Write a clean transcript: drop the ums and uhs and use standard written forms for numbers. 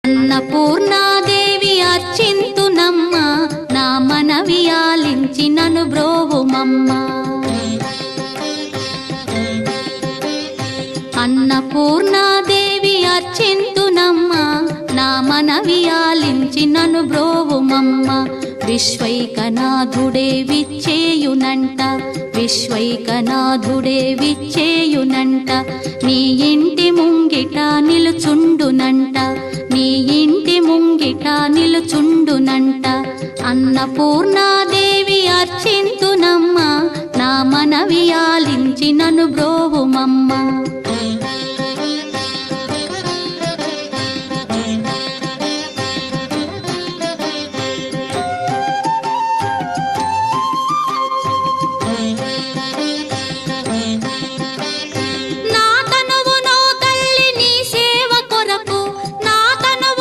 అన్నపూర్ణాదేవి అర్చింతునమ్మ, నా మనవి ఆలించి నను బ్రోవుమమ్మ. అన్నపూర్ణాదేవి అర్చింతునమ్మ, నా మనవి ఆలించి నను బ్రోవుమమ్మ. విశ్వైకనాథుడే విచ్చేయునంట, విశ్వైకనాథుడే విచ్చేయునంట. నీ ఇంటి ముంగిట నిలుచుండునంట, నీ ఇంటి ముంగిట నిలుచుండునంట. అన్నపూర్ణాదేవి అర్చింతునమ్మ, నా మనవి ఆలించి నను బ్రోవుమమ్మ.